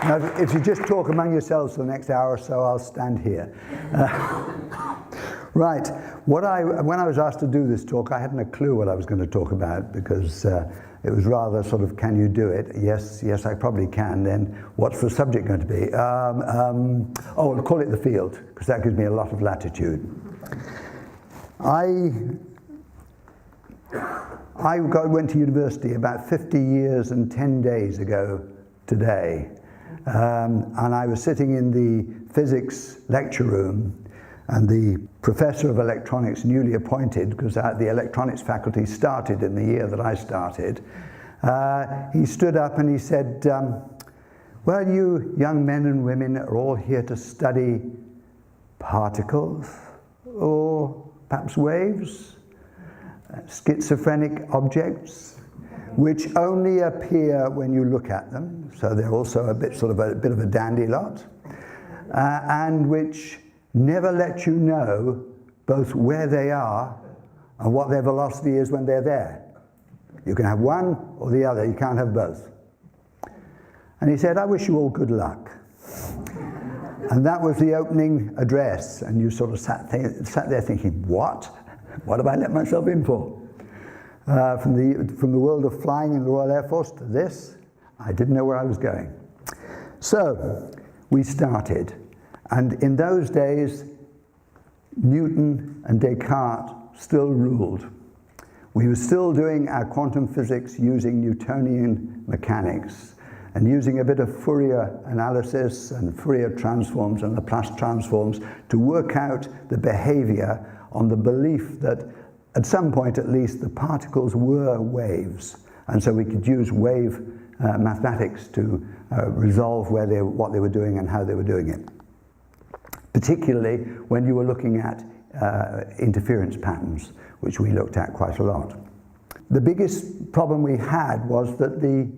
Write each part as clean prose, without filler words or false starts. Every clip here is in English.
Now, if you just talk among yourselves for the next hour or so, I'll stand here. Right. When I was asked to do this talk, I hadn't a clue what I was going to talk about, because it was rather sort of, can you do it? Yes, I probably can. Then what's the subject going to be? I'll call it the field, because that gives me a lot of latitude. I went to university about 50 years and 10 days ago today. And I was sitting in the physics lecture room, and the professor of electronics, newly appointed, because the electronics faculty started in the year that I started, he stood up and he said, well, you young men and women are all here to study particles, or perhaps waves, schizophrenic objects, which only appear when you look at them, so they're also a bit of a dandy lot, and which never let you know both where they are and what their velocity is when they're there. You can have one or the other, you can't have both. And he said, I wish you all good luck. And that was the opening address, and you sort of sat there thinking, what? What have I let myself in for? From the world of flying in the Royal Air Force to this, I didn't know where I was going. So we started, and in those days, Newton and Descartes still ruled. We were still doing our quantum physics using Newtonian mechanics, and using a bit of Fourier analysis and Fourier transforms and Laplace transforms to work out the behavior on the belief that at some point at least the particles were waves, and so we could use wave mathematics to resolve what they were doing and how they were doing it, particularly when you were looking at interference patterns, which we looked at quite a lot. The biggest problem we had was that the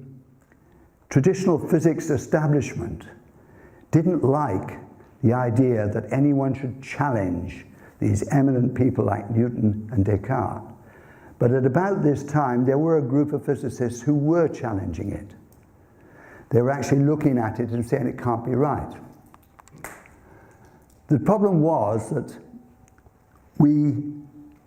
traditional physics establishment didn't like the idea that anyone should challenge these eminent people like Newton and Descartes. But at about this time, there were a group of physicists who were challenging it. They were actually looking at it and saying it can't be right. The problem was that we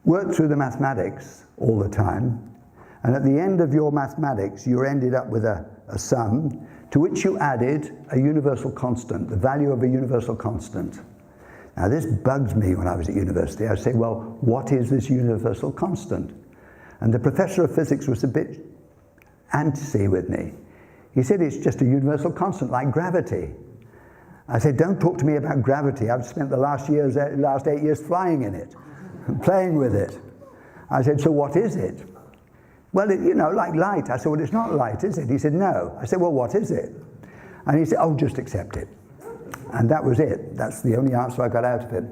worked through the mathematics all the time, and at the end of your mathematics, you ended up with a sum to which you added a universal constant, the value of a universal constant. Now this bugs me when I was at university. I would say, well, what is this universal constant? And the professor of physics was a bit antsy with me. He said, it's just a universal constant like gravity. I said, don't talk to me about gravity. I've spent the last 8 years flying in it, playing with it. I said, so what is it? Well, like light. I said, well, it's not light, is it? He said, no. I said, well, what is it? And he said, oh, just accept it. And that was it. That's the only answer I got out of it.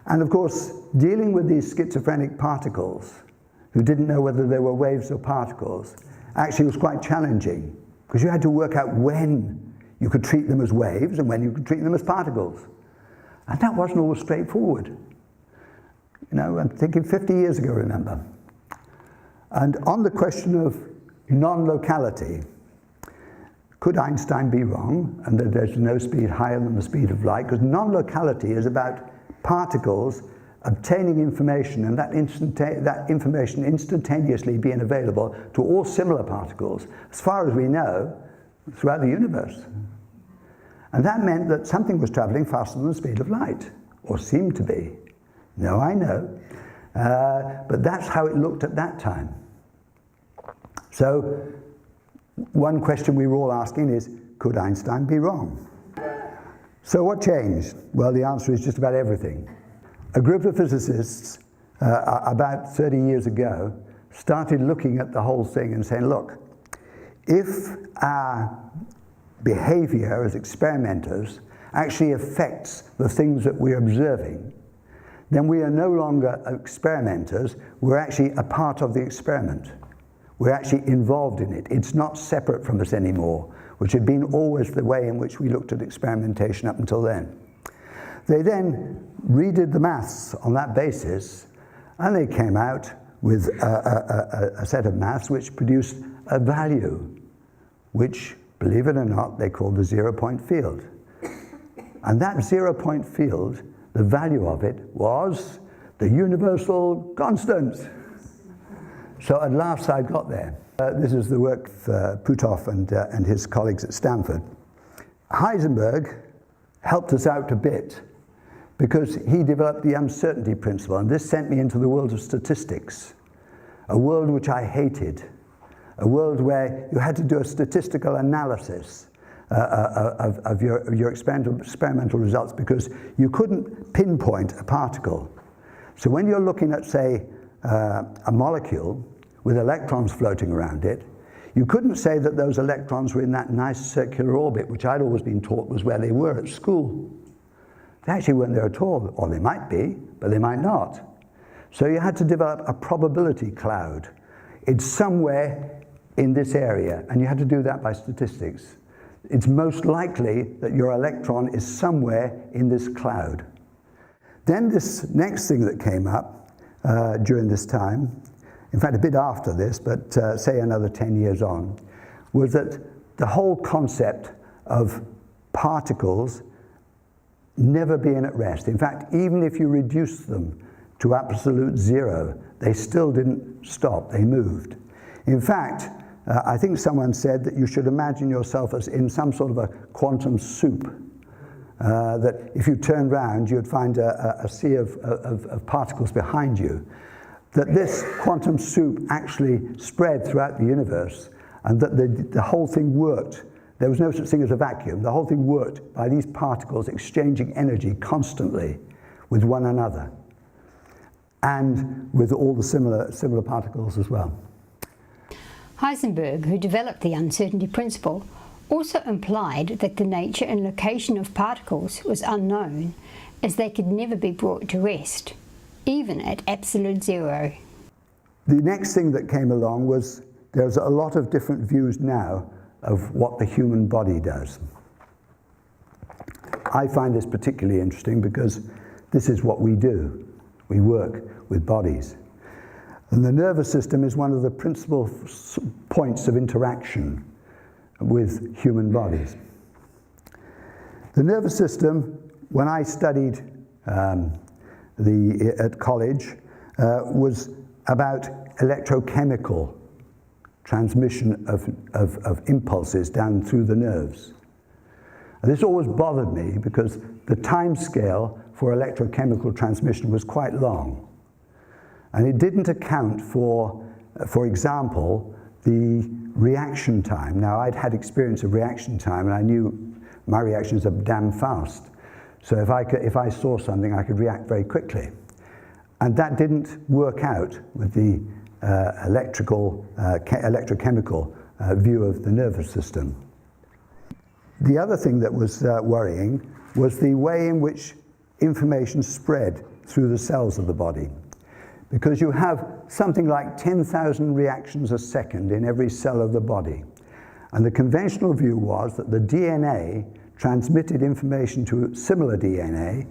And of course, dealing with these schizophrenic particles, who didn't know whether they were waves or particles, actually was quite challenging, because you had to work out when you could treat them as waves and when you could treat them as particles. And that wasn't always straightforward. I'm thinking 50 years ago, remember. And on the question of non-locality, could Einstein be wrong, and that there's no speed higher than the speed of light? Because non-locality is about particles obtaining information, and that information instantaneously being available to all similar particles, as far as we know, throughout the universe. And that meant that something was traveling faster than the speed of light, or seemed to be. No, I know. But that's how it looked at that time. So, one question we were all asking is, could Einstein be wrong? So what changed? Well, the answer is just about everything. A group of physicists, about 30 years ago, started looking at the whole thing and saying, look, if our behavior as experimenters actually affects the things that we're observing, then we are no longer experimenters, we're actually a part of the experiment. We're actually involved in it. It's not separate from us anymore, which had been always the way in which we looked at experimentation up until then. They then redid the maths on that basis, and they came out with a set of maths which produced a value which believe it or not, they call the zero-point field. And that zero-point field, the value of it was the universal constant. So at last I got there. This is the work of Puthoff and his colleagues at Stanford. Heisenberg helped us out a bit because he developed the uncertainty principle, and this sent me into the world of statistics, a world which I hated, a world where you had to do a statistical analysis of your experimental results because you couldn't pinpoint a particle. So when you're looking at, say, a molecule with electrons floating around it, you couldn't say that those electrons were in that nice circular orbit, which I'd always been taught was where they were at school. They actually weren't there at all, or they might be, but they might not. So you had to develop a probability cloud. It's somewhere in this area, and you had to do that by statistics. It's most likely that your electron is somewhere in this cloud. Then this next thing that came up during this time, in fact a bit after this, but say another 10 years on, was that the whole concept of particles never being at rest. In fact, even if you reduce them to absolute zero, they still didn't stop, they moved. In fact, I think someone said that you should imagine yourself as in some sort of a quantum soup. That if you turned round, you'd find a sea of particles behind you. That this quantum soup actually spread throughout the universe, and that the whole thing worked. There was no such thing as a vacuum. The whole thing worked by these particles exchanging energy constantly with one another, and with all the similar particles as well. Heisenberg, who developed the uncertainty principle, also implied that the nature and location of particles was unknown, as they could never be brought to rest, even at absolute zero. The next thing that came along was there's a lot of different views now of what the human body does. I find this particularly interesting because this is what we do. We work with bodies. And the nervous system is one of the principal points of interaction with human bodies. The nervous system, when I studied at college, was about electrochemical transmission of impulses down through the nerves. And this always bothered me because the time scale for electrochemical transmission was quite long. And it didn't account for example, the reaction time. Now, I'd had experience of reaction time, and I knew my reactions are damn fast. So if I saw something, I could react very quickly. And that didn't work out with the electrochemical view of the nervous system. The other thing that was worrying was the way in which information spread through the cells of the body. Because you have something like 10,000 reactions a second in every cell of the body. And the conventional view was that the DNA transmitted information to similar DNA,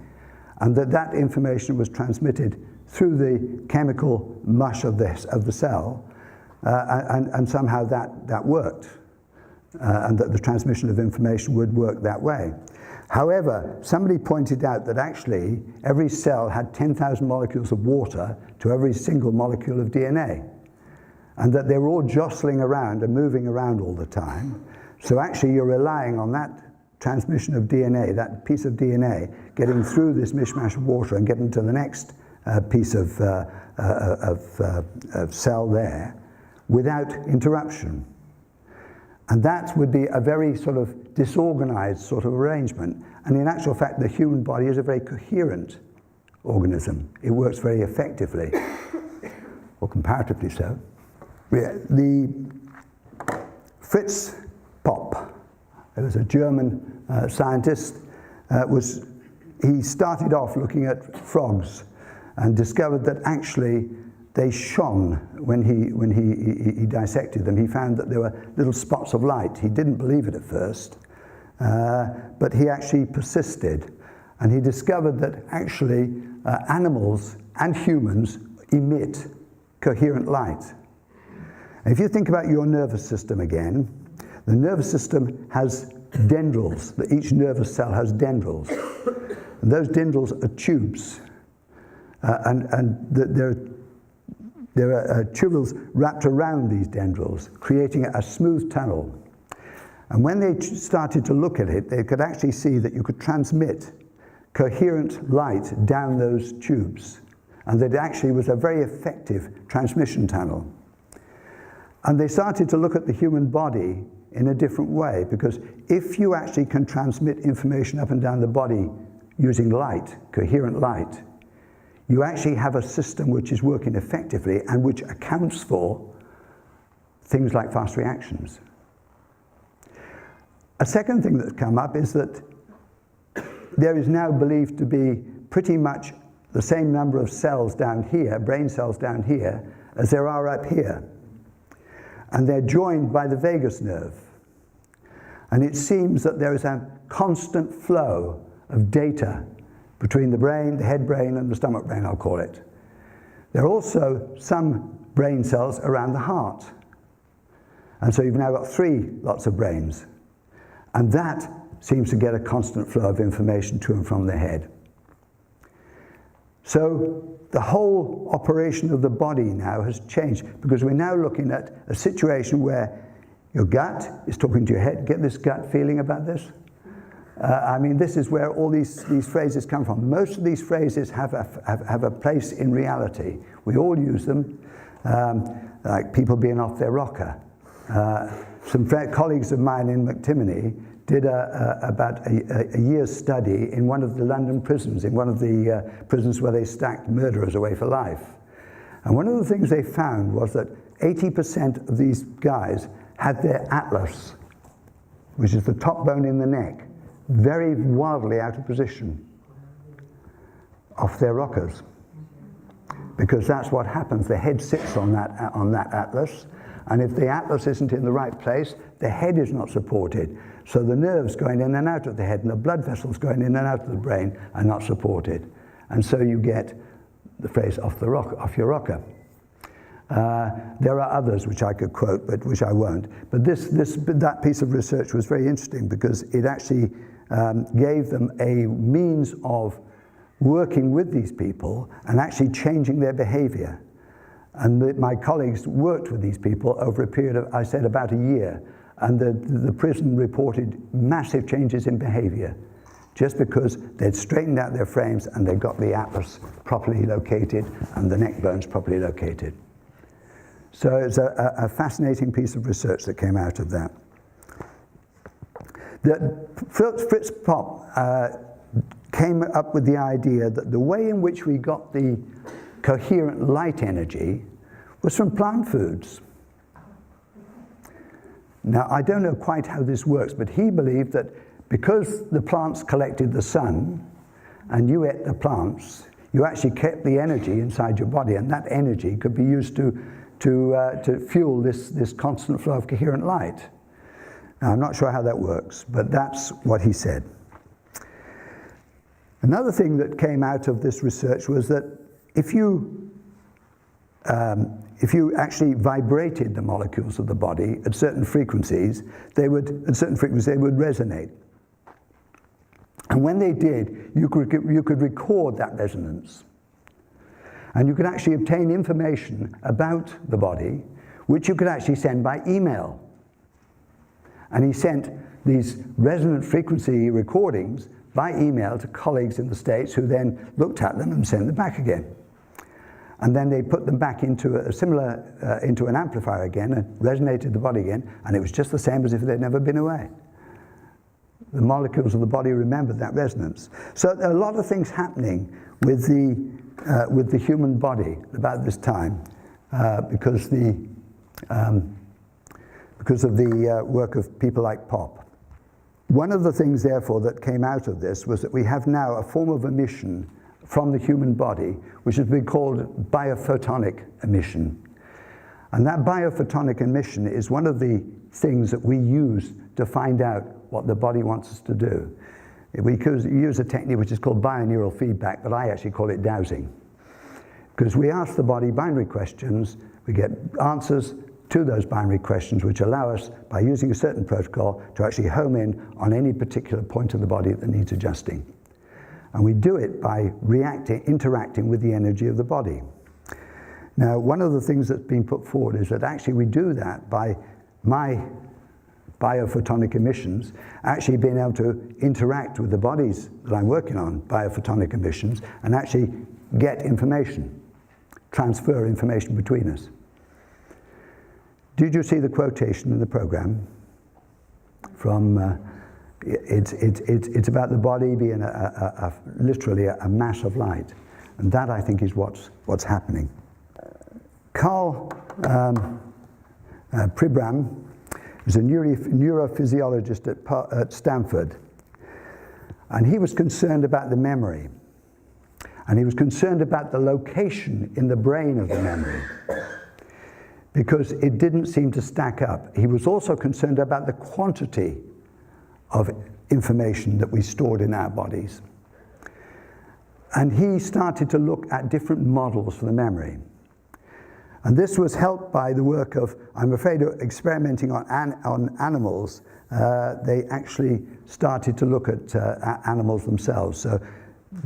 and that information was transmitted through the chemical mush of the cell, and somehow that worked, and that the transmission of information would work that way. However, somebody pointed out that actually every cell had 10,000 molecules of water to every single molecule of DNA, and that they were all jostling around and moving around all the time. So actually you're relying on that transmission of DNA, that piece of DNA, getting through this mishmash of water and getting to the next piece of cell there without interruption. And that would be a very sort of disorganized sort of arrangement. And in actual fact, the human body is a very coherent organism. It works very effectively, or comparatively so. The Fritz Popp, who was a German scientist, he started off looking at frogs and discovered that actually they shone when he dissected them. He found that there were little spots of light. He didn't believe it at first, but he actually persisted. And he discovered that actually animals and humans emit coherent light. If you think about your nervous system again, The nervous system has dendrils. Each nervous cell has dendrils. And those dendrils are tubes. There are tubules wrapped around these dendrils, creating a smooth tunnel. And when they started to look at it, they could actually see that you could transmit coherent light down those tubes, and that it actually was a very effective transmission tunnel. And they started to look at the human body in a different way, because if you actually can transmit information up and down the body using light, coherent light, you actually have a system which is working effectively and which accounts for things like fast reactions. A second thing that's come up is that there is now believed to be pretty much the same number of cells down here, brain cells down here, as there are up here. And they're joined by the vagus nerve. And it seems that there is a constant flow of data between the brain, the head brain, and the stomach brain, I'll call it. There are also some brain cells around the heart. And so you've now got 3 lots of brains. And that seems to get a constant flow of information to and from the head. So the whole operation of the body now has changed, because we're now looking at a situation where your gut is talking to your head. Get this gut feeling about this? I mean, this is where all these phrases come from. Most of these phrases have a place in reality. We all use them, like people being off their rocker. Some colleagues of mine in McTimoney did about a year's study in one of the London prisons, in one of the prisons where they stacked murderers away for life. And one of the things they found was that 80% of these guys had their atlas, which is the top bone in the neck, very wildly out of position, off their rockers. Because that's what happens. The head sits on that atlas, and if the atlas isn't in the right place, the head is not supported. So the nerves going in and out of the head and the blood vessels going in and out of the brain are not supported. And so you get the phrase off your rocker. There are others which I could quote, but which I won't. But that piece of research was very interesting, because it actually gave them a means of working with these people and actually changing their behavior. And my colleagues worked with these people over a period of, I said, about a year. And the prison reported massive changes in behavior, just because they'd straightened out their frames and they got the atlas properly located and the neck bones properly located. So it's a fascinating piece of research that came out of that. Fritz Popp came up with the idea that the way in which we got the coherent light energy was from plant foods. Now, I don't know quite how this works, but he believed that because the plants collected the sun and you ate the plants, you actually kept the energy inside your body, and that energy could be used to fuel this constant flow of coherent light. Now, I'm not sure how that works, but that's what he said. Another thing that came out of this research was that if you actually vibrated the molecules of the body at certain frequencies, they would resonate. And when they did, you could record that resonance. And you could actually obtain information about the body, which you could actually send by email. And he sent these resonant frequency recordings by email to colleagues in the States, who then looked at them and sent them back again. And then they put them back into into an amplifier again, and resonated the body again, and it was just the same as if they'd never been away. The molecules of the body remembered that resonance. So there are a lot of things happening with the human body about this time, because of the work of people like Popp. One of the things, therefore, that came out of this was that we have now a form of emission from the human body, which has been called biophotonic emission. And that biophotonic emission is one of the things that we use to find out what the body wants us to do. We use a technique which is called bioneural feedback, but I actually call it dowsing. Because we ask the body binary questions, we get answers, to those binary questions, which allow us, by using a certain protocol, to actually home in on any particular point of the body that needs adjusting. And we do it by interacting with the energy of the body. Now, one of the things that's been put forward is that actually we do that by my biophotonic emissions actually being able to interact with the bodies that I'm working on, biophotonic emissions, and actually get information, transfer information between us. Did you see the quotation in the program from, it's about the body being literally a mass of light. And that, I think, is what's happening. Carl Pribram is a neurophysiologist at Stanford. And he was concerned about the memory. And he was concerned about the location in the brain of the memory, because it didn't seem to stack up. He was also concerned about the quantity of information that we stored in our bodies. And he started to look at different models for the memory. And this was helped by the work of, I'm afraid, experimenting on animals. They actually started to look at animals themselves. So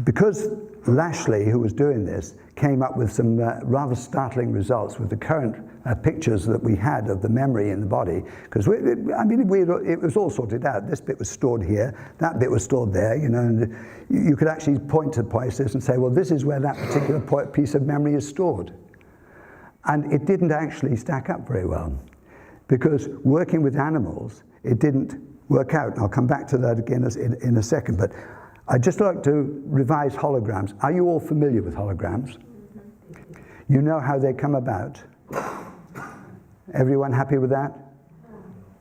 because Lashley, who was doing this, came up with some rather startling results with the current pictures that we had of the memory in the body, because it was all sorted out. This bit was stored here, that bit was stored there, you know, and you could actually point to places and say, well, this is where that particular piece of memory is stored. And it didn't actually stack up very well, because working with animals, it didn't work out. And I'll come back to that again in a second, but I'd just like to revise holograms. Are you all familiar with holograms? You know how they come about? Everyone happy with that?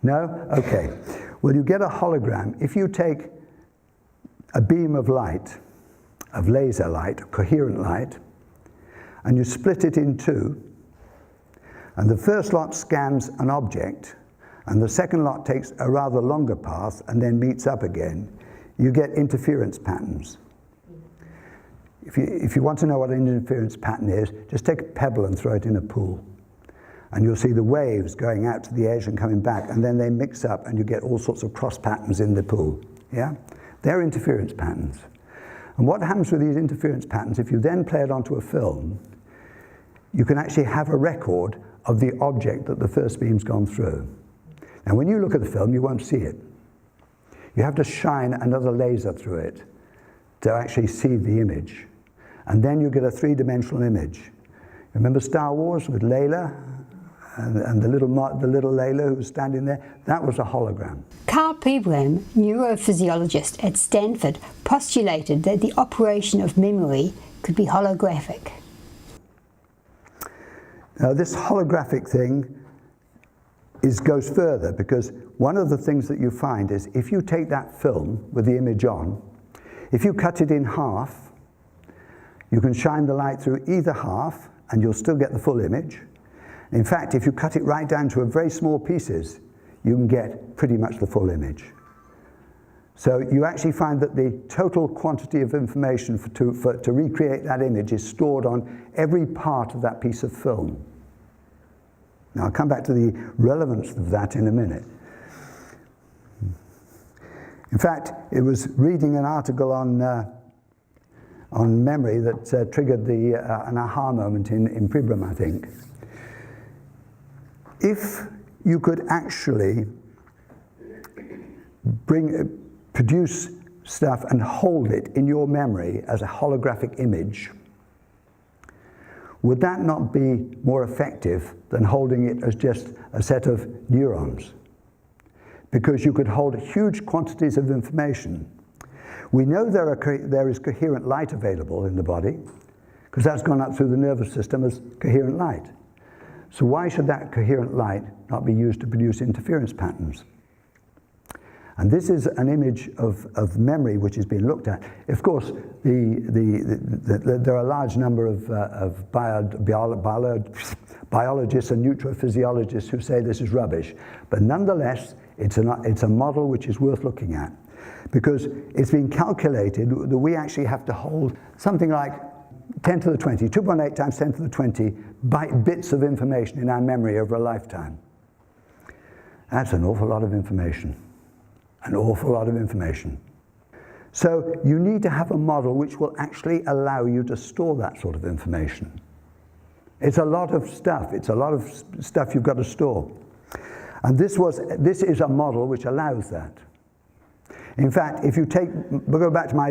No? Okay. Well, you get a hologram. If you take a beam of light, of laser light, coherent light, and you split it in two, and the first lot scans an object, and the second lot takes a rather longer path and then meets up again, you get interference patterns. If you want to know what an interference pattern is, just take a pebble and throw it in a pool. And you'll see the waves going out to the edge and coming back, and then they mix up and you get all sorts of cross patterns in the pool. Yeah? They're interference patterns. And what happens with these interference patterns, if you then play it onto a film, you can actually have a record of the object that the first beam's gone through. Now, when you look at the film, you won't see it. You have to shine another laser through it to actually see the image. And then you get a three-dimensional image. Remember Star Wars with Layla? And the little Layla who was standing there? That was a hologram. Carl Pribram, neurophysiologist at Stanford, postulated that the operation of memory could be holographic. Now, this holographic thing goes further, because one of the things that you find is if you take that film with the image on, if you cut it in half, you can shine the light through either half and you'll still get the full image. In fact, if you cut it right down to very small pieces, you can get pretty much the full image. So you actually find that the total quantity of information to recreate that image is stored on every part of that piece of film. Now, I'll come back to the relevance of that in a minute. In fact, it was reading an article on memory that triggered an aha moment in Pribram, I think. If you could actually produce stuff and hold it in your memory as a holographic image, would that not be more effective than holding it as just a set of neurons? Because you could hold huge quantities of information. We know there is coherent light available in the body, because that's gone up through the nervous system as coherent light. So why should that coherent light not be used to produce interference patterns? And this is an image of memory which is being looked at. Of course, there are a large number of biologists and neurophysiologists who say this is rubbish. But nonetheless, it's a model which is worth looking at, because it's been calculated that we actually have to hold something like 10 to the 20, 2.8 times 10 to the 20 bits of information in our memory over a lifetime. That's an awful lot of information. An awful lot of information. So you need to have a model which will actually allow you to store that sort of information. It's a lot of stuff. It's a lot of stuff you've got to store. And this is a model which allows that. In fact, if you go back to my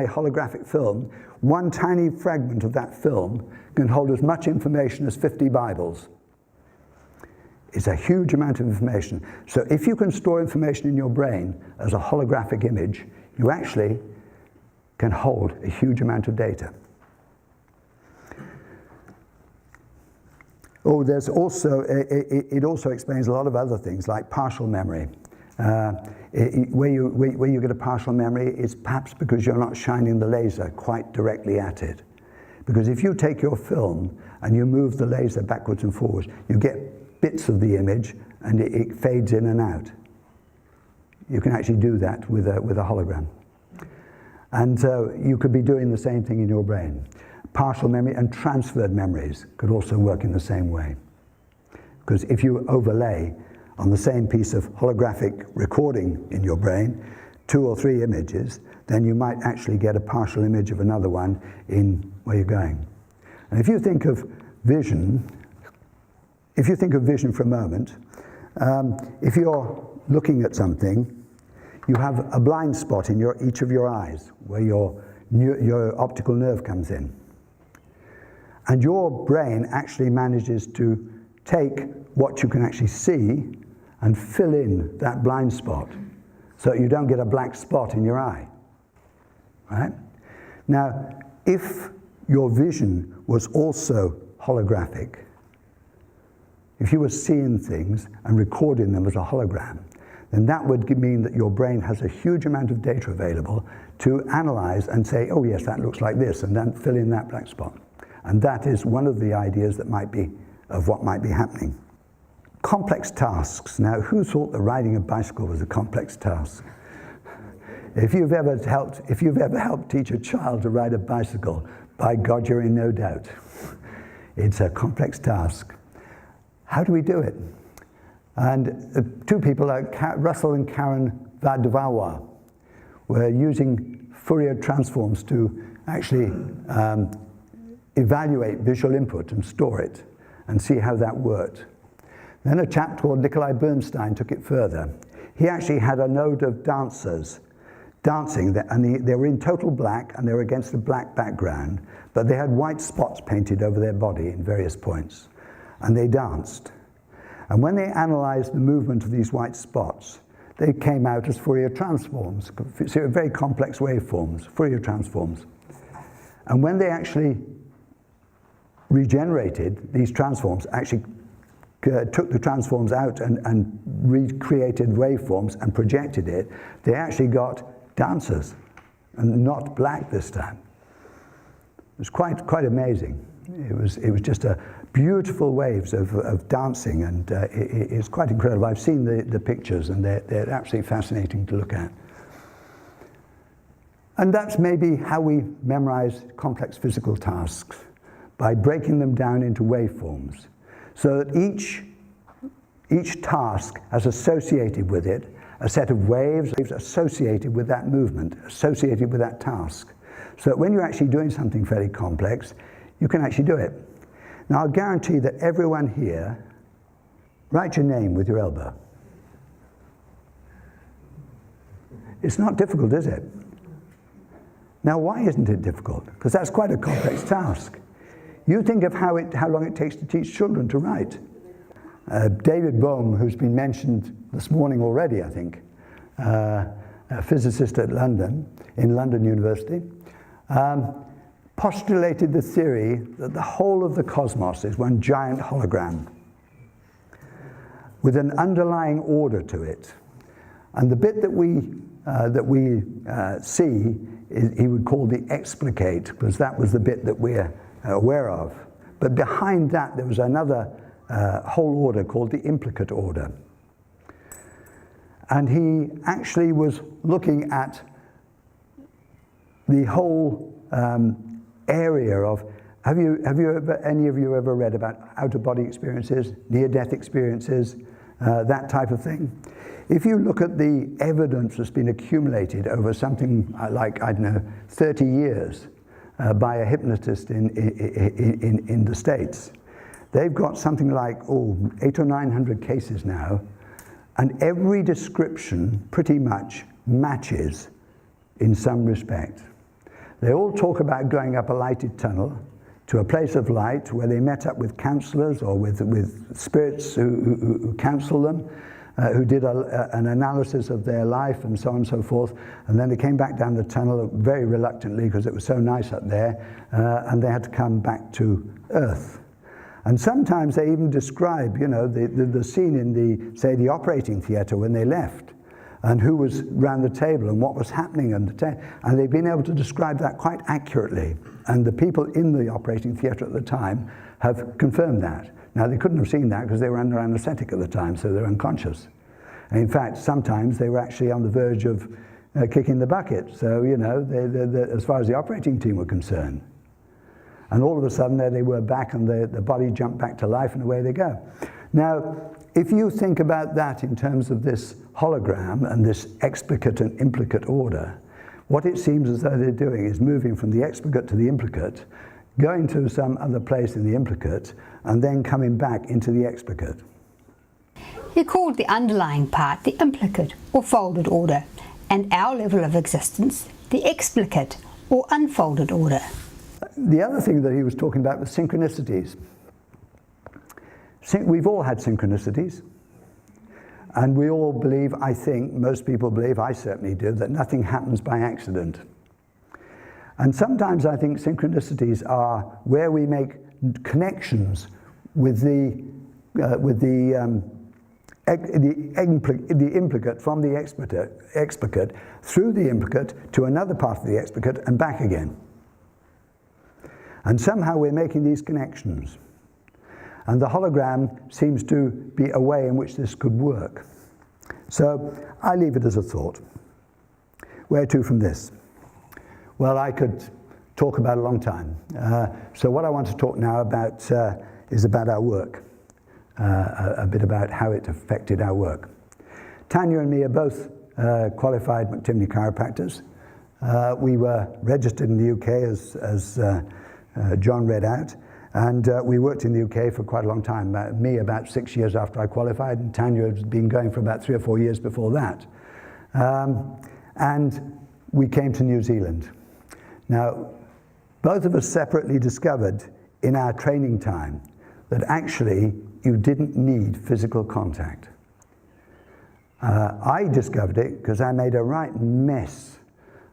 holographic film, one tiny fragment of that film can hold as much information as 50 Bibles. It's a huge amount of information. So if you can store information in your brain as a holographic image, you actually can hold a huge amount of data. Oh, there's also, it also explains a lot of other things like partial memory. Where you get a partial memory is perhaps because you're not shining the laser quite directly at it. Because if you take your film and you move the laser backwards and forwards, you get bits of the image and it fades in and out. You can actually do that with a hologram. And so you could be doing the same thing in your brain. Partial memory and transferred memories could also work in the same way. Because if you overlay on the same piece of holographic recording in your brain 2 or 3 images, then you might actually get a partial image of another one in where you're going. And if you think of vision, for a moment, if you're looking at something, you have a blind spot in each of your eyes where your optical nerve comes in. And your brain actually manages to take what you can actually see and fill in that blind spot so that you don't get a black spot in your eye. Right? Now, if your vision was also holographic, if you were seeing things and recording them as a hologram, then that would mean that your brain has a huge amount of data available to analyze and say, oh yes, that looks like this, and then fill in that black spot. And that is one of the ideas that might be, of what might be happening. Complex tasks. Now, who thought that riding a bicycle was a complex task? If you've ever helped teach a child to ride a bicycle, by God, you're in no doubt. It's a complex task. How do we do it? And 2 people, Russell and Karen Vadvawar, were using Fourier transforms to actually evaluate visual input and store it and see how that worked. Then a chap called Nikolai Bernstein took it further. He actually had a node of dancers dancing, and they were in total black and they were against a black background, but they had white spots painted over their body in various points, and they danced. And when they analyzed the movement of these white spots, they came out as Fourier transforms, very complex waveforms, Fourier transforms. And when they actually regenerated these transforms, actually took the transforms out and recreated waveforms and projected it, they actually got dancers, and not black this time. It was quite amazing. It was just a beautiful waves of dancing, and it's quite incredible. I've seen the pictures, and they're absolutely fascinating to look at. And that's maybe how we memorize complex physical tasks, by breaking them down into waveforms, so that each task has associated with it a set of waves associated with that movement, associated with that task. So that when you're actually doing something fairly complex, you can actually do it. Now, I'll guarantee that everyone here, write your name with your elbow. It's not difficult, is it? Now, why isn't it difficult? Because that's quite a complex task. You think of how long it takes to teach children to write. David Bohm, who's been mentioned this morning already, I think, a physicist at London University, postulated the theory that the whole of the cosmos is one giant hologram with an underlying order to it. And the bit that we see, he would call the explicate, because that was the bit that we're aware of. But behind that, there was another whole order called the implicate order. And he actually was looking at the whole area of, have you ever, any of you ever read about out-of-body experiences, near-death experiences, that type of thing? If you look at the evidence that's been accumulated over something like, I don't know, 30 years by a hypnotist in the States, they've got something like, 800 or 900 cases now, and every description pretty much matches in some respect. They all talk about going up a lighted tunnel to a place of light where they met up with counselors or with spirits who counsel them, who did an analysis of their life and so on and so forth, and then they came back down the tunnel very reluctantly because it was so nice up there, and they had to come back to Earth. And sometimes they even describe, you know, the scene in the operating theatre when they left, and who was round the table and what was happening and and they've been able to describe that quite accurately. And the people in the operating theatre at the time have confirmed that. Now, they couldn't have seen that because they were under anaesthetic at the time, so they're unconscious. And in fact, sometimes they were actually on the verge of kicking the bucket. So, you know, as far as the operating team were concerned. And all of a sudden, there they were back, and the body jumped back to life, and away they go. Now, if you think about that in terms of this hologram and this explicate and implicate order, what it seems as though they're doing is moving from the explicate to the implicate, going to some other place in the implicate, and then coming back into the explicate. He called the underlying part the implicate or folded order, and our level of existence the explicate or unfolded order. The other thing that he was talking about was synchronicities. We've all had synchronicities, and we all believe, I think, most people believe, I certainly do, that nothing happens by accident. And sometimes I think synchronicities are where we make connections with the implicate from the explicate through the implicate to another part of the explicate and back again. And somehow we're making these connections. And the hologram seems to be a way in which this could work. So I leave it as a thought. Where to from this? Well, I could talk about a long time. So what I want to talk now about is about our work, a bit about how it affected our work. Tanya and me are both qualified McTimney chiropractors. We were registered in the UK as John read out, and we worked in the UK for quite a long time. Me about 6 years after I qualified, and Tanya had been going for about 3 or 4 years before that. And we came to New Zealand. Now, both of us separately discovered in our training time that actually you didn't need physical contact. I discovered it because I made a right mess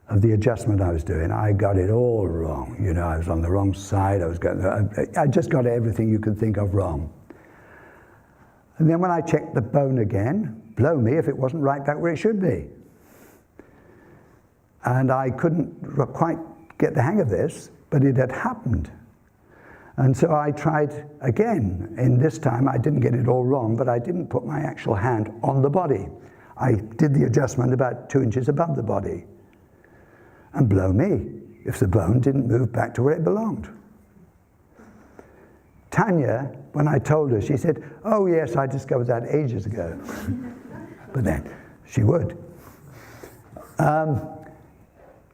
of the adjustment I was doing. I got it all wrong. You know, I was on the wrong side. I just got everything you could think of wrong. And then when I checked the bone again, blow me if it wasn't right back where it should be. And I couldn't quite get the hang of this, but it had happened. And so I tried again. And this time I didn't get it all wrong, but I didn't put my actual hand on the body. I did the adjustment about 2 inches above the body. And blow me if the bone didn't move back to where it belonged. Tanya, when I told her, she said, "Oh yes, I discovered that ages ago." But then she would.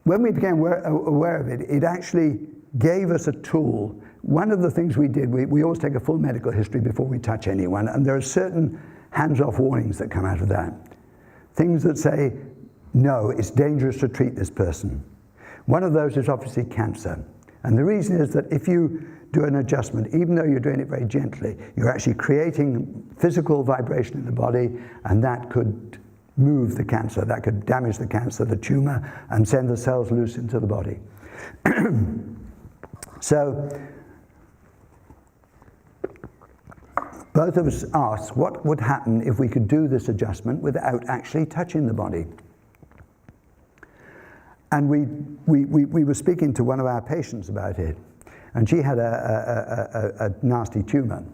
When we became aware of it, it actually gave us a tool. One of the things we did, we always take a full medical history before we touch anyone, and there are certain hands-off warnings that come out of that. Things that say, no, it's dangerous to treat this person. One of those is obviously cancer. And the reason is that if you do an adjustment, even though you're doing it very gently, you're actually creating physical vibration in the body, and that could move the cancer, that could damage the cancer, the tumor, and send the cells loose into the body. So, both of us asked what would happen if we could do this adjustment without actually touching the body. And we were speaking to one of our patients about it, and she had a nasty tumor,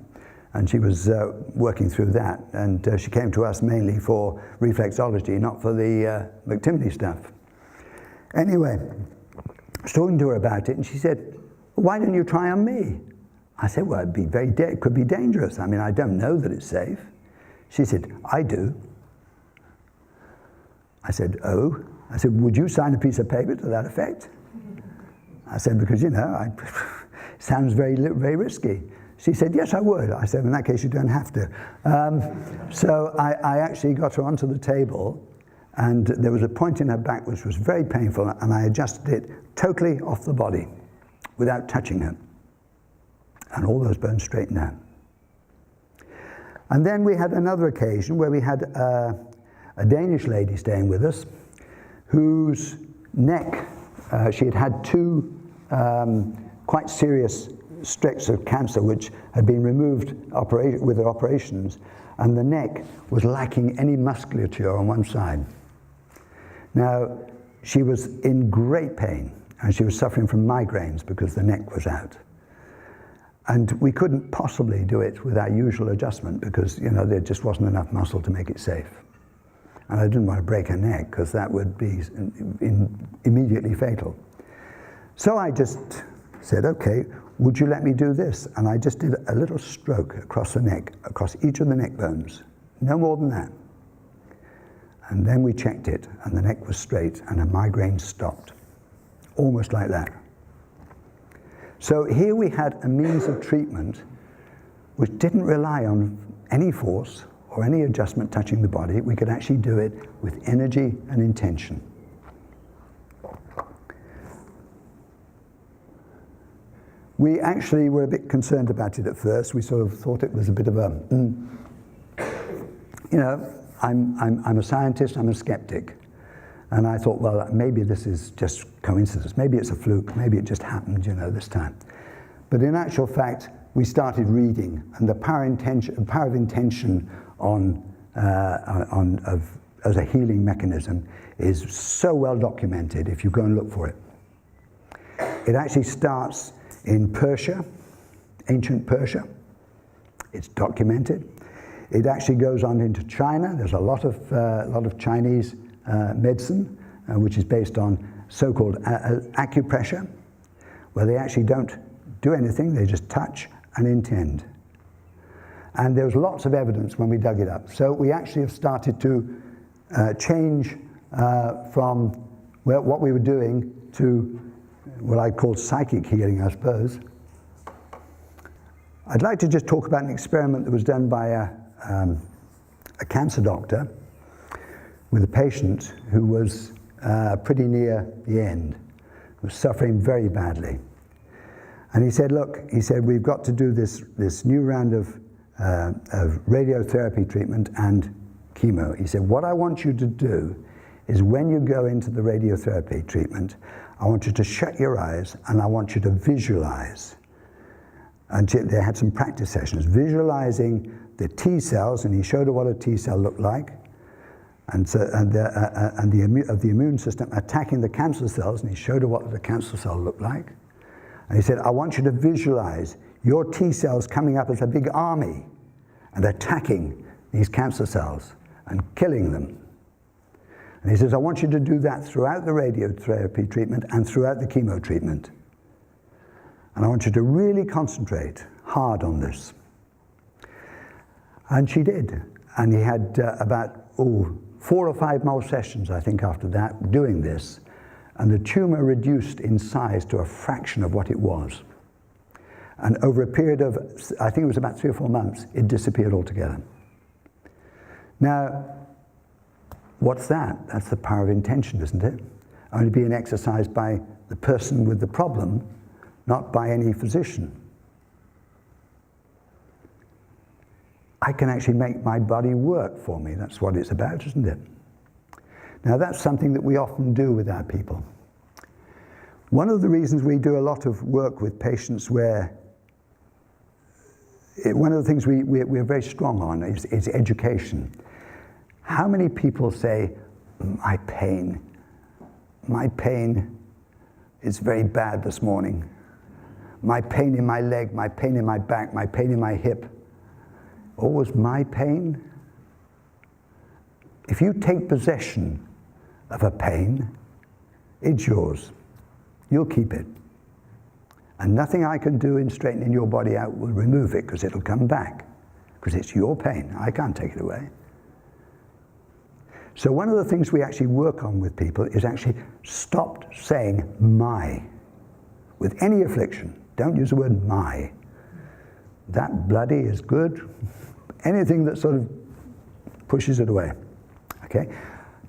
and she was working through that, and she came to us mainly for reflexology, not for the McTimney stuff. Anyway, I was talking to her about it, and she said, why don't you try on me? I said, well, it could be dangerous. I mean, I don't know that it's safe. She said, I do. I said, oh? I said, would you sign a piece of paper to that effect? I said, because, you know, it sounds very risky. She said, yes, I would. I said, in that case, you don't have to. So I actually got her onto the table, and there was a point in her back which was very painful, and I adjusted it totally off the body without touching her. And all those bones straightened out. And then we had another occasion where we had a Danish lady staying with us whose neck, she had had two quite serious streaks of cancer which had been removed with her operations, and the neck was lacking any musculature on one side. Now, she was in great pain, and she was suffering from migraines because the neck was out. And we couldn't possibly do it with our usual adjustment because, you know, there just wasn't enough muscle to make it safe. And I didn't want to break her neck because that would be immediately fatal. So I just said, okay, would you let me do this? And I just did a little stroke across the neck, across each of the neck bones. No more than that. And then we checked it, and the neck was straight, and her migraine stopped. Almost like that. So here we had a means of treatment which didn't rely on any force or any adjustment touching the body. We could actually do it with energy and intention. We actually were a bit concerned about it at first. We sort of thought it was a bit of a, you know, I'm a scientist, I'm a skeptic. And I thought, well, maybe this is just coincidence. Maybe it's a fluke. Maybe it just happened, you know, this time. But in actual fact, we started reading, and the power of intention as a healing mechanism is so well documented if you go and look for it. It actually starts in Persia, ancient Persia. It's documented. It actually goes on into China. There's a lot of Chinese medicine, which is based on so-called acupressure, where they actually don't do anything, they just touch and intend. And there was lots of evidence when we dug it up. So we actually have started to change from what we were doing to what I call psychic healing, I suppose. I'd like to just talk about an experiment that was done by a cancer doctor with a patient who was pretty near the end, was suffering very badly. And he said, look, he said, we've got to do this new round of radiotherapy treatment and chemo. He said, what I want you to do is when you go into the radiotherapy treatment, I want you to shut your eyes and I want you to visualize. And they had some practice sessions, visualizing the T cells, and he showed her what a T cell looked like, and the immune system attacking the cancer cells, and he showed her what the cancer cell looked like. And he said, I want you to visualize your T cells coming up as a big army and attacking these cancer cells and killing them. And he says, I want you to do that throughout the radiotherapy treatment and throughout the chemo treatment. And I want you to really concentrate hard on this. And she did. And he had about 4 or 5 more sessions, I think, after that, doing this. And the tumor reduced in size to a fraction of what it was. And over a period of, I think it was about 3 or 4 months, it disappeared altogether. Now, what's that? That's the power of intention, isn't it? Only being exercised by the person with the problem, not by any physician. I can actually make my body work for me. That's what it's about, isn't it? Now, that's something that we often do with our people. One of the reasons we do a lot of work with patients where one of the things we're very strong on is education. How many people say, my pain is very bad this morning. My pain in my leg, my pain in my back, my pain in my hip. Always my pain? If you take possession of a pain, it's yours. You'll keep it. And nothing I can do in straightening your body out will remove it, because it'll come back. Because it's your pain. I can't take it away. So one of the things we actually work on with people is actually stop saying my. With any affliction, don't use the word my. That bloody is good. Anything that sort of pushes it away. Okay?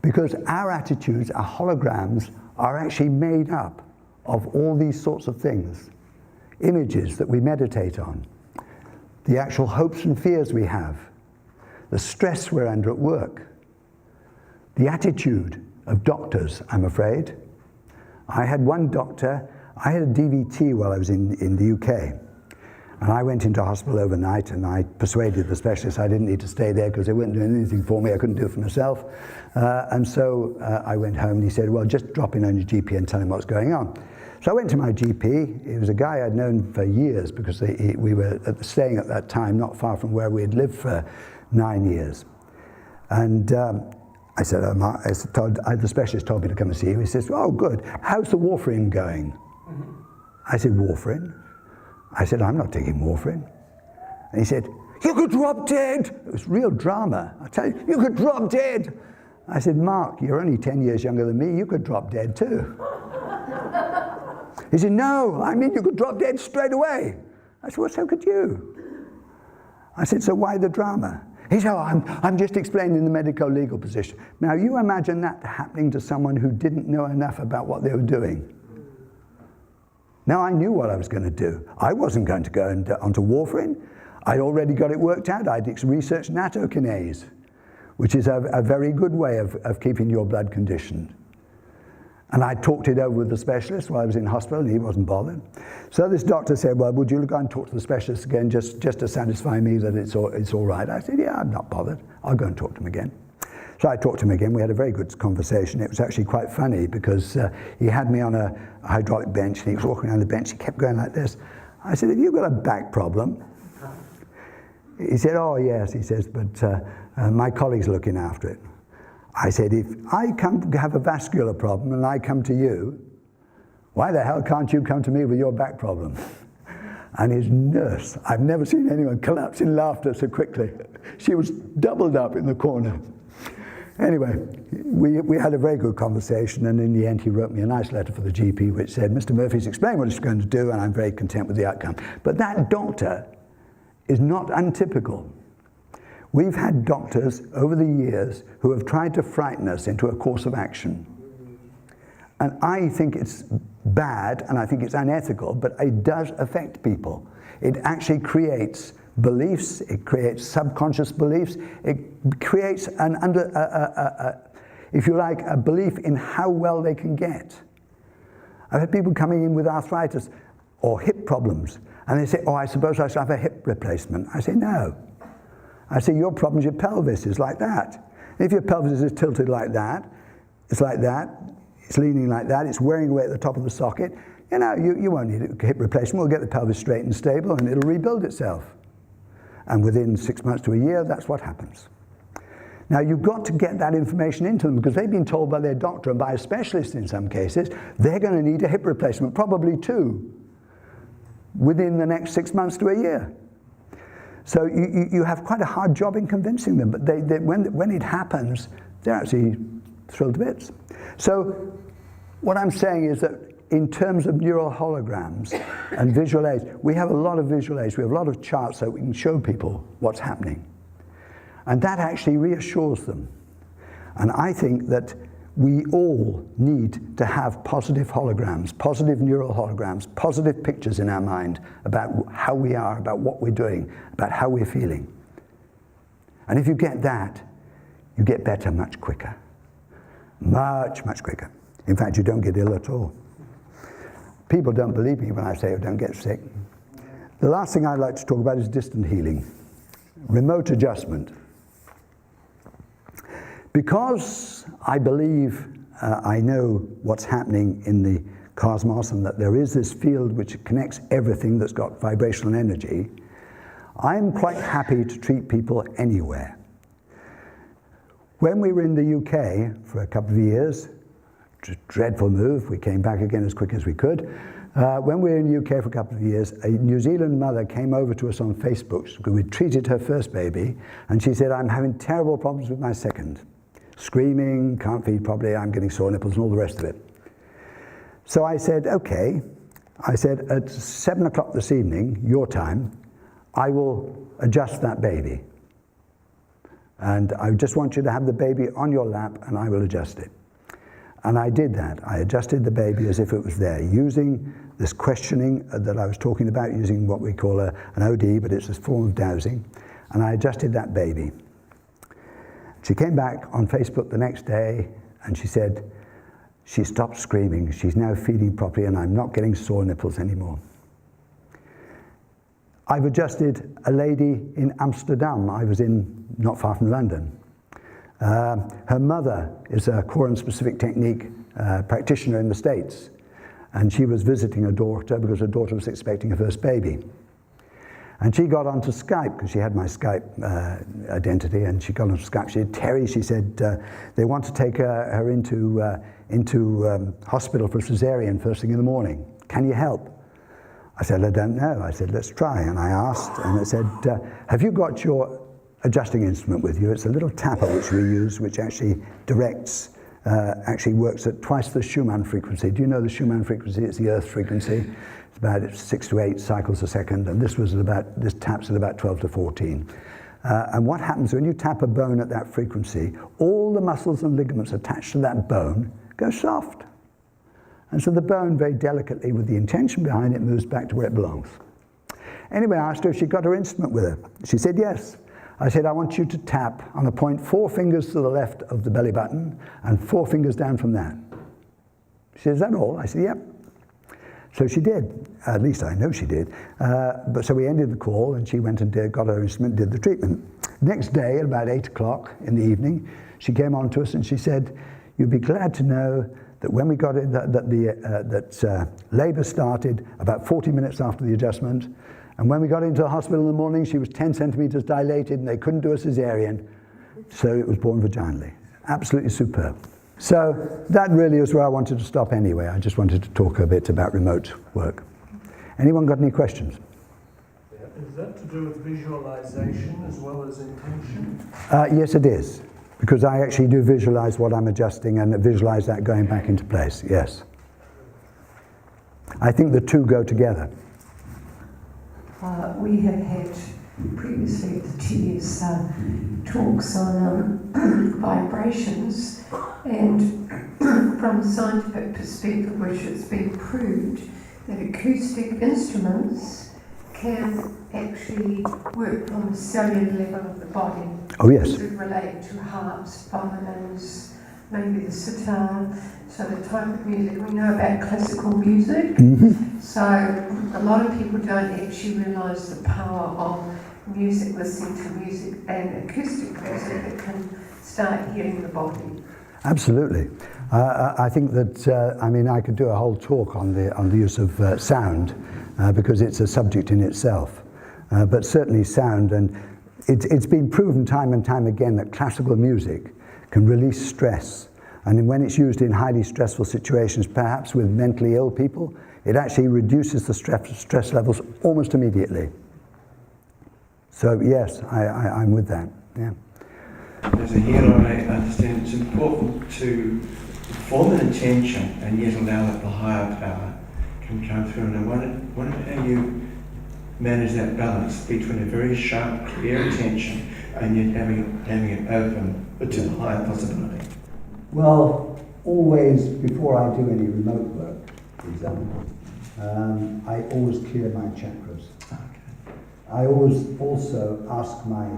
Because our attitudes, our holograms, are actually made up of all these sorts of things. Images that we meditate on. The actual hopes and fears we have. The stress we're under at work. The attitude of doctors, I'm afraid. I had one doctor, I had a DVT while I was in the UK. And I went into hospital overnight, and I persuaded the specialist I didn't need to stay there because they weren't doing anything for me. I couldn't do it for myself. And so I went home, and he said, well, just drop in on your GP and tell him what's going on. So I went to my GP. It was a guy I'd known for years, because we were staying at that time not far from where we had lived for 9 years. And I said, the specialist told me to come and see you. He says, oh, good. How's the warfarin going? I said, warfarin? I said, I'm not taking warfarin. And he said, you could drop dead. It was real drama. I tell you, you could drop dead. I said, Mark, you're only 10 years younger than me. You could drop dead too. He said, no, I mean you could drop dead straight away. I said, well, so could you. I said, so why the drama? He said, oh, I'm just explaining the medico-legal position. Now, you imagine that happening to someone who didn't know enough about what they were doing. Now, I knew what I was going to do. I wasn't going to go onto warfarin. I'd already got it worked out. I'd researched nattokinase, which is a very good way of keeping your blood conditioned. And I talked it over with the specialist while I was in hospital, and he wasn't bothered. So this doctor said, well, would you go and talk to the specialist again just to satisfy me that it's all right? I said, yeah, I'm not bothered. I'll go and talk to him again. So I talked to him again. We had a very good conversation. It was actually quite funny, because he had me on a hydraulic bench, and he was walking around the bench. He kept going like this. I said, have you got a back problem? He said, oh, yes. He says, but my colleague's looking after it. I said, if I come to have a vascular problem and I come to you, why the hell can't you come to me with your back problem? And his nurse, I've never seen anyone collapse in laughter so quickly. She was doubled up in the corner. Anyway, we had a very good conversation, and in the end he wrote me a nice letter for the GP which said, Mr. Murphy's explained what he's going to do, and I'm very content with the outcome. But that doctor is not untypical. We've had doctors over the years who have tried to frighten us into a course of action. And I think it's bad, and I think it's unethical, but it does affect people. It actually creates beliefs, it creates subconscious beliefs, it creates if you like, a belief in how well they can get. I've had people coming in with arthritis or hip problems, and they say, oh, I suppose I should have a hip replacement. I say, no. I say, your problem's your pelvis is like that. If your pelvis is tilted like that, it's leaning like that, it's wearing away at the top of the socket, you won't need a hip replacement. We'll get the pelvis straight and stable, and it'll rebuild itself. And within 6 months to a year, that's what happens. Now, you've got to get that information into them, because they've been told by their doctor and by a specialist in some cases, they're going to need a hip replacement, probably 2, within the next 6 months to a year. So you have quite a hard job in convincing them, but when it happens, they're actually thrilled to bits. So what I'm saying is that in terms of neural holograms and visual aids, we have a lot of visual aids, we have a lot of charts so we can show people what's happening. And that actually reassures them. And I think that we all need to have positive holograms, positive neural holograms, positive pictures in our mind about how we are, about what we're doing, about how we're feeling. And if you get that, you get better much quicker. Much, much quicker. In fact, you don't get ill at all. People don't believe me when I say I don't get sick. The last thing I'd like to talk about is distant healing. Remote adjustment. Because I believe I know what's happening in the cosmos, and that there is this field which connects everything that's got vibrational energy, I'm quite happy to treat people anywhere. When we were in the UK for a couple of years, dreadful move, we came back again as quick as we could, When we were in the UK for a couple of years, a New Zealand mother came over to us on Facebook because we'd treated her first baby, and she said, I'm having terrible problems with my second. Screaming, can't feed properly, I'm getting sore nipples and all the rest of it. So I said, okay. I said, at 7 o'clock this evening, your time, I will adjust that baby. And I just want you to have the baby on your lap and I will adjust it. And I did that. I adjusted the baby as if it was there, using this questioning that I was talking about, using what we call an OD, but it's a form of dowsing. And I adjusted that baby. She came back on Facebook the next day and she said, she stopped screaming, she's now feeding properly and I'm not getting sore nipples anymore. I've adjusted a lady in Amsterdam. I was not far from London. Her mother is a quorum-specific technique practitioner in the States, and she was visiting her daughter because her daughter was expecting her first baby. And she got onto Skype, because she had my Skype identity, and she got onto Skype. She said, Terry, she said, they want to take her into hospital for cesarean first thing in the morning. Can you help? I said, I don't know. I said, let's try. And I asked, and I said, have you got your adjusting instrument with you? It's a little tapper which we use, which actually directs, actually works at twice the Schumann frequency. Do you know the Schumann frequency? It's the Earth frequency. It's about 6 to 8 cycles a second, and this taps at about 12 to 14. And what happens when you tap a bone at that frequency, all the muscles and ligaments attached to that bone go soft. And so the bone, very delicately, with the intention behind it, moves back to where it belongs. Anyway, I asked her if she got her instrument with her. She said yes. I said, I want you to tap on a point 4 fingers to the left of the belly button and 4 fingers down from that. She said, is that all? I said, yep. So she did. At least I know she did. But so we ended the call and she went and got her instrument, did the treatment. Next day, at about 8 o'clock in the evening, she came on to us and she said, you'd be glad to know that when we got in, that labour started about 40 minutes after the adjustment, and when we got into the hospital in the morning, she was 10 centimetres dilated and they couldn't do a cesarean, so it was born vaginally. Absolutely superb. So that really is where I wanted to stop anyway. I just wanted to talk a bit about remote work. Anyone got any questions? Is that to do with visualization as well as intention? Yes, it is. Because I actually do visualize what I'm adjusting and visualize that going back into place, yes. I think the two go together. We have had previously at the TS talks on vibrations, and from a scientific perspective, which it's been proved that acoustic instruments can actually work on the cellular level of the body. Oh yes. To relate to harps, violins, maybe the sitar, so the type of music. We know about classical music, so a lot of people don't actually realise the power of music, listening to music and acoustic music that can start healing the body. Absolutely. I think that, I could do a whole talk on the use of sound because it's a subject in itself. But certainly sound, and it's been proven time and time again that classical music can release stress. And when it's used in highly stressful situations, perhaps with mentally ill people, it actually reduces the stress levels almost immediately. So yes, I'm with that, yeah. As a healer, I understand it's important to form an intention and yet allow that the higher power can come through. And I wonder how you manage that balance between a very sharp, clear intention and yet having it open to the higher possibility. Well, always before I do any remote work, for example, I always clear my chakras. Okay. I always also ask my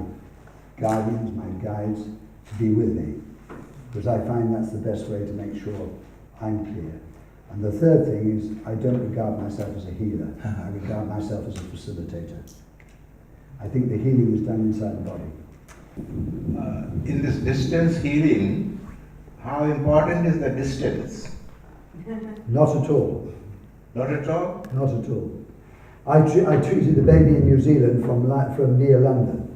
guardians, my guides, to be with me, because I find that's the best way to make sure I'm clear. And the third thing is, I don't regard myself as a healer. I regard myself as a facilitator. I think the healing is done inside the body. In this distance healing, how important is the distance? Not at all. Not at all? Not at all. I treated the baby in New Zealand from near London.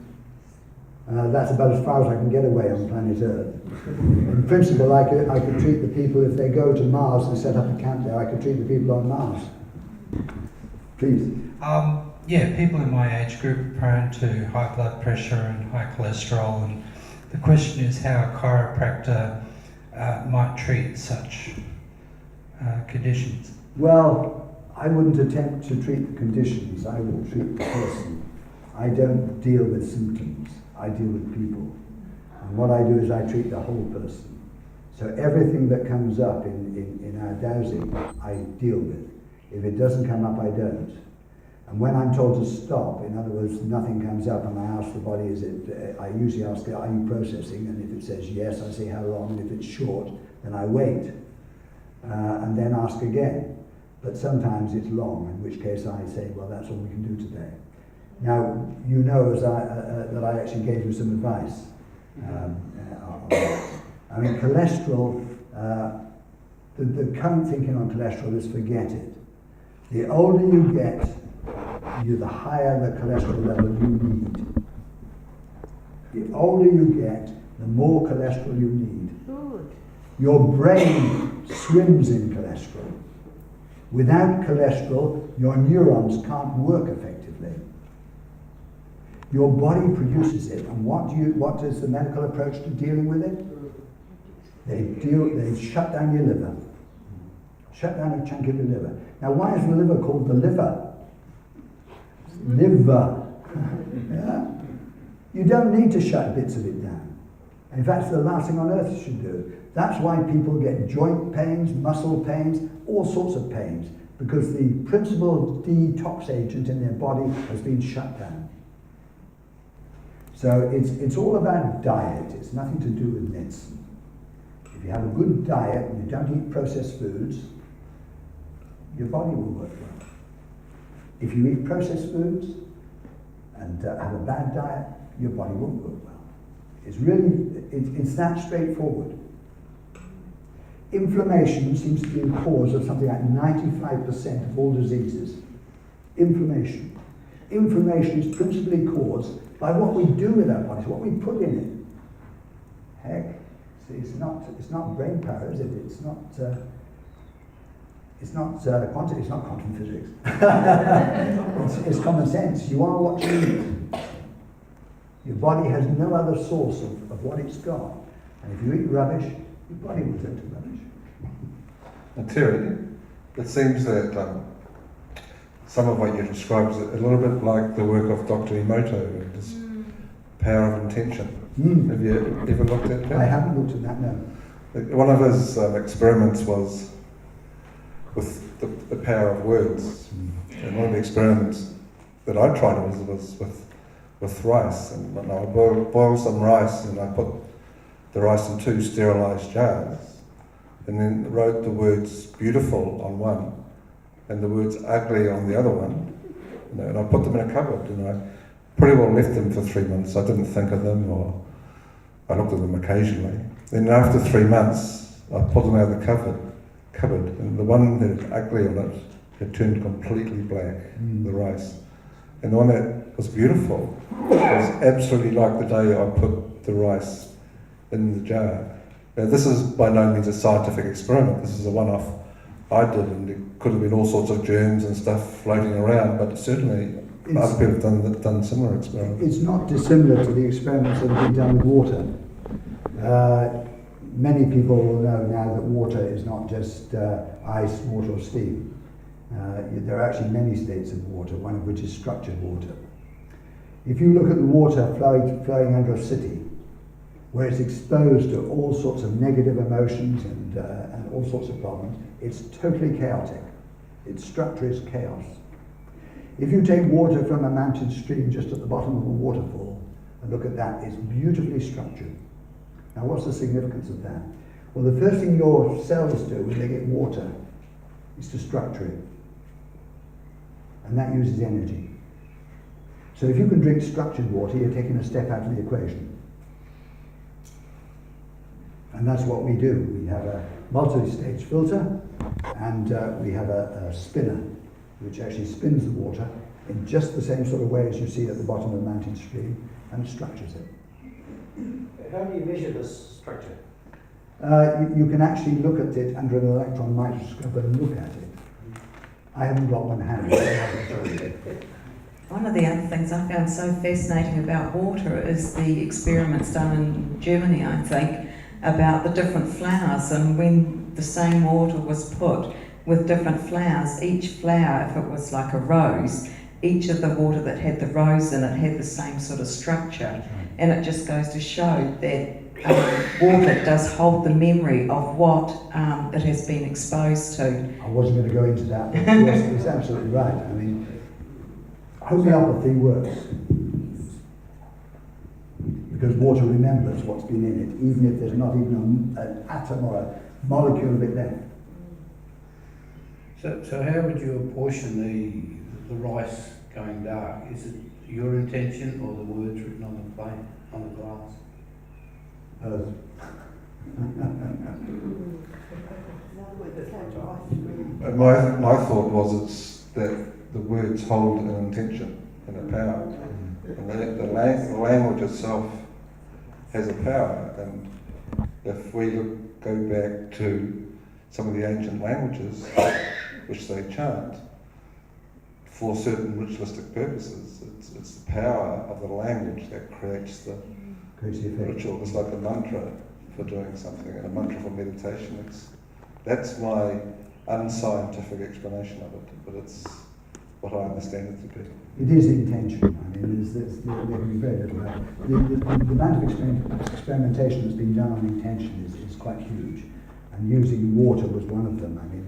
That's about as far as I can get away on planet Earth. In principle, I could treat the people, if they go to Mars and set up a camp there, I could treat the people on Mars. Please. Yeah, people in my age group are prone to high blood pressure and high cholesterol, and the question is how a chiropractor might treat such conditions. Well, I wouldn't attempt to treat the conditions, I would treat the person. I don't deal with symptoms, I deal with people. And what I do is I treat the whole person. So everything that comes up in our dowsing, I deal with. If it doesn't come up, I don't. And when I'm told to stop, in other words, nothing comes up, and I ask the body, I usually ask, are you processing? And if it says yes, I say how long, and if it's short, then I wait. And then ask again. But sometimes it's long, in which case I say, well, that's all we can do today. Now, you know that I actually gave you some advice on that. I mean, cholesterol, the current thinking on cholesterol is forget it. The older you get, the higher the cholesterol level you need. The older you get, the more cholesterol you need. Good. Your brain swims in cholesterol. Without cholesterol, your neurons can't work effectively. Your body produces it, and what is the medical approach to dealing with it? They shut down your liver. Shut down a chunk of your liver. Now, why is the liver called the liver? Liver. Yeah? You don't need to shut bits of it down. In fact, it's the last thing on earth you should do. That's why people get joint pains, muscle pains, all sorts of pains, because the principal detox agent in their body has been shut down. So it's all about diet. It's nothing to do with medicine. If you have a good diet and you don't eat processed foods, your body will work well. If you eat processed foods and have a bad diet, your body won't work well. It's really, it's that straightforward. Inflammation seems to be the cause of something like 95% of all diseases. Inflammation. Inflammation is principally caused by what we do with our bodies, what we put in it. Heck, see, it's not brain power, is it? It's not quantum physics. it's common sense. You are what you eat. Your body has no other source of what it's got. And if you eat rubbish, your body will turn to rubbish. And Terry, it seems that some of what you describe is a little bit like the work of Dr. Emoto and his power of intention. Have you ever looked at that? I haven't looked at that, no. One of his experiments was with the power of words. And one of the experiments that I tried was with rice. And I boiled some rice and I put the rice in 2 sterilised jars, and then wrote the words beautiful on one and the words ugly on the other one, and I put them in a cupboard, and I pretty well left them for 3 months. I didn't think of them, or I looked at them occasionally. Then after 3 months, I pulled them out of the cupboard, and the one that had ugly on it had turned completely black, the rice. And the one that was beautiful was absolutely like the day I put the rice in the jar. Now, this is by no means a scientific experiment. This is a one-off I did, and it could have been all sorts of germs and stuff floating around, but certainly other people have done similar experiments. It's not dissimilar to the experiments that have been done with water. Many people will know now that water is not just ice, water or steam. There are actually many states of water, one of which is structured water. If you look at the water flowing under a city, where it's exposed to all sorts of negative emotions and all sorts of problems, it's totally chaotic. Its structure is chaos. If you take water from a mountain stream just at the bottom of a waterfall and look at that, it's beautifully structured. Now, what's the significance of that? Well, the first thing your cells do when they get water is to structure it. And that uses energy. So if you can drink structured water, you're taking a step out of the equation. And that's what we do. We have a multi-stage filter, and we have a spinner, which actually spins the water in just the same sort of way as you see at the bottom of the mountain stream, and structures it. How do you measure this structure? You can actually look at it under an electron microscope and look at it. I haven't got one handy. One of the other things I found so fascinating about water is the experiments done in Germany, I think, about the different flowers, and when the same water was put with different flowers, each flower, if it was like a rose, each of the water that had the rose in it had the same sort of structure, and it just goes to show that water does hold the memory of what it has been exposed to. I wasn't going to go into that, but yes, it's absolutely right. I mean, homeopathy works because water remembers what's been in it, even if there's not even an atom or a molecule of it left. So how would you apportion the rice going dark? Is it your intention or the words written on the plate, on the glass? My thought was it's that the words hold an intention and a power, and the language itself has a power. And if we go back to some of the ancient languages which they chant for certain ritualistic purposes, it's the power of the language that creates the ritual. It's like a mantra for doing something, and a mantra for meditation. That's my unscientific explanation of it, but it's what I understand it to be. It is intention. I mean, there can be very little doubt. The amount of experimentation that's been done on intention is quite huge, and using water was one of them. I mean,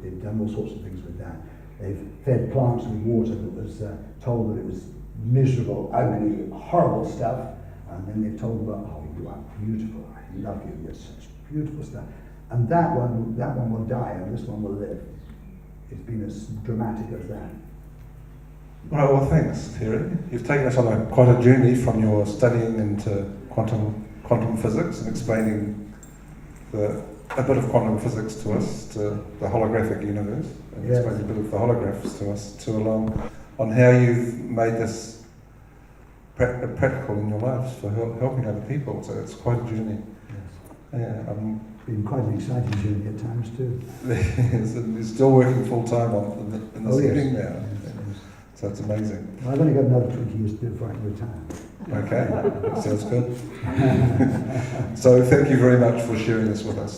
they've done all sorts of things with that. They've fed plants with water that was told that it was miserable, ugly, horrible stuff, and then they've told about, oh, you are beautiful, I love you, you're such beautiful stuff. And that one will die, and this one will live. It's been as dramatic as that. Right, well, thanks, Terry. You've taken us on quite a journey from your studying into quantum physics and explaining a bit of quantum physics to us, to the holographic universe, and Yes. explaining a bit of the holographs to us, to along on how you've made this practical in your lives for helping other people. So it's quite a journey. Yes. Yeah, It's been quite an exciting journey at times too. You're still working full time in this evening now. Yes, yes. So it's amazing. Well, I've only got another 20 years to do before I can retire. Okay, sounds good. So thank you very much for sharing this with us.